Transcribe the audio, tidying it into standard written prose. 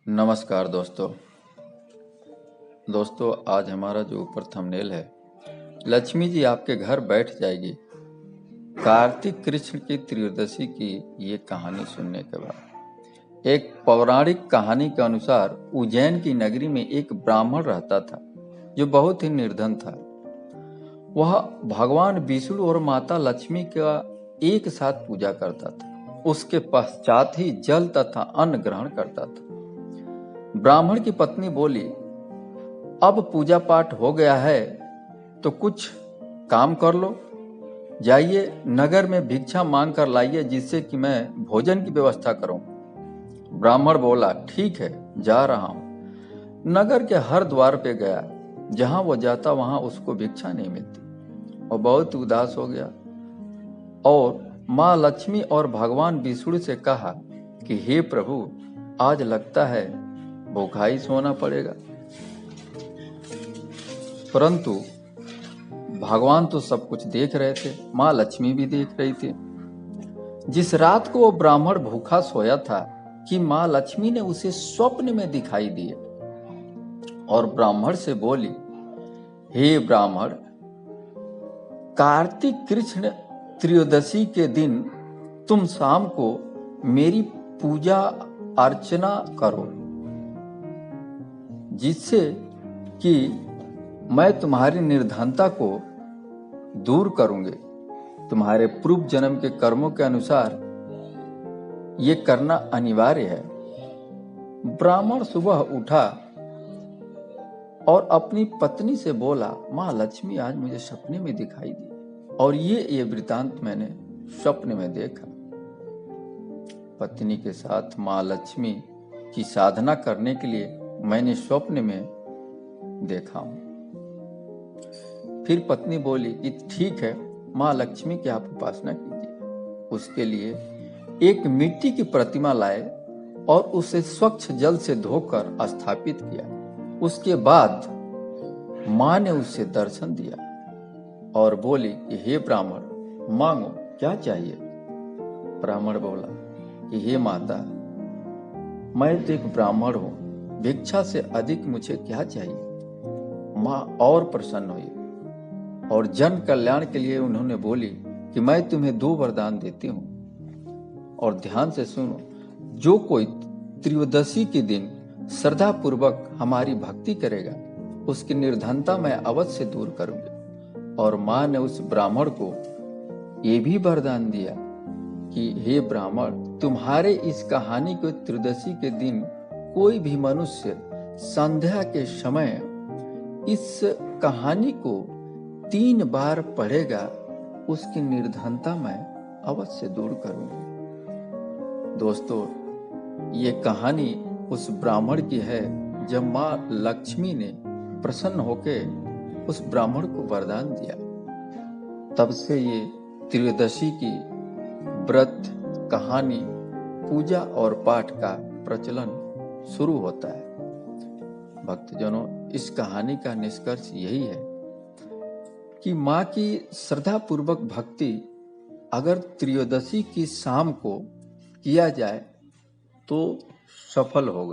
नमस्कार दोस्तों आज हमारा जो ऊपर थंबनेल है, लक्ष्मी जी आपके घर बैठ जाएगी। कार्तिक कृष्ण की त्रयोदशी की ये कहानी सुनने के बाद एक पौराणिक कहानी के अनुसार उज्जैन की नगरी में एक ब्राह्मण रहता था जो बहुत ही निर्धन था। वह भगवान विष्णु और माता लक्ष्मी का एक साथ पूजा करता था। उसके पश्चात ही जल तथा अन्न ग्रहण करता था। ब्राह्मण की पत्नी बोली, अब पूजा पाठ हो गया है तो कुछ काम कर लो। जाइए नगर में भिक्षा मांग कर लाइए जिससे कि मैं भोजन की व्यवस्था करूं। ब्राह्मण बोला, ठीक है, जा रहा हूं। नगर के हर द्वार पे गया, जहां वो जाता वहां उसको भिक्षा नहीं मिलती। वो बहुत उदास हो गया और माँ लक्ष्मी और भगवान विष्णु से कहा कि हे प्रभु, आज लगता है भूखा ही सोना पड़ेगा। परंतु भगवान तो सब कुछ देख रहे थे, माँ लक्ष्मी भी देख रही थी। जिस रात को वो ब्राह्मण भूखा सोया था कि माँ लक्ष्मी ने उसे स्वप्न में दिखाई दिए और ब्राह्मण से बोली, हे ब्राह्मण, कार्तिक कृष्ण त्रयोदशी के दिन तुम शाम को मेरी पूजा अर्चना करो, जिससे कि मैं तुम्हारी निर्धनता को दूर करूंगी। तुम्हारे पूर्व जन्म के कर्मों के अनुसार ये करना अनिवार्य है। ब्राह्मण सुबह उठा और अपनी पत्नी से बोला, माँ लक्ष्मी आज मुझे सपने में दिखाई दी और ये वृतांत मैंने स्वप्न में देखा। पत्नी के साथ माँ लक्ष्मी की साधना करने के लिए मैंने स्वप्न में देखा हूं। फिर पत्नी बोली कि ठीक है, माँ लक्ष्मी की आप उपासना कीजिए। उसके लिए एक मिट्टी की प्रतिमा लाए और उसे स्वच्छ जल से धोकर स्थापित किया। उसके बाद माँ ने उसे दर्शन दिया और बोली कि हे ब्राह्मण, मांगो, क्या चाहिए। ब्राह्मण बोला कि हे माता, मैं तो एक ब्राह्मण हूं, भिक्षा से अधिक मुझे क्या चाहिए। माँ और प्रसन्न हुई और जन कल्याण के लिए उन्होंने बोली कि मैं तुम्हें 2 वरदान देती हूं और ध्यान से सुनो। जो कोई त्रयोदशी के दिन श्रद्धा पूर्वक हमारी भक्ति करेगा, उसकी निर्धनता मैं अवश्य दूर करूंगी। और माँ ने उस ब्राह्मण को ये भी वरदान दिया कि हे ब्राह्मण, तुम्हारे इस कहानी को त्रयोदशी के दिन कोई भी मनुष्य संध्या के समय इस कहानी को 3 बार पढ़ेगा, उसकी निर्धनता मैं अवश्य दूर करूंगी। दोस्तों, ये कहानी उस ब्राह्मण की है जब माँ लक्ष्मी ने प्रसन्न होकर उस ब्राह्मण को वरदान दिया। तब से ये त्रयोदशी की व्रत, कहानी, पूजा और पाठ का प्रचलन शुरू होता है। भक्तजनों, इस कहानी का निष्कर्ष यही है कि माँ की श्रद्धा पूर्वक भक्ति अगर त्रयोदशी की शाम को किया जाए तो सफल होगा।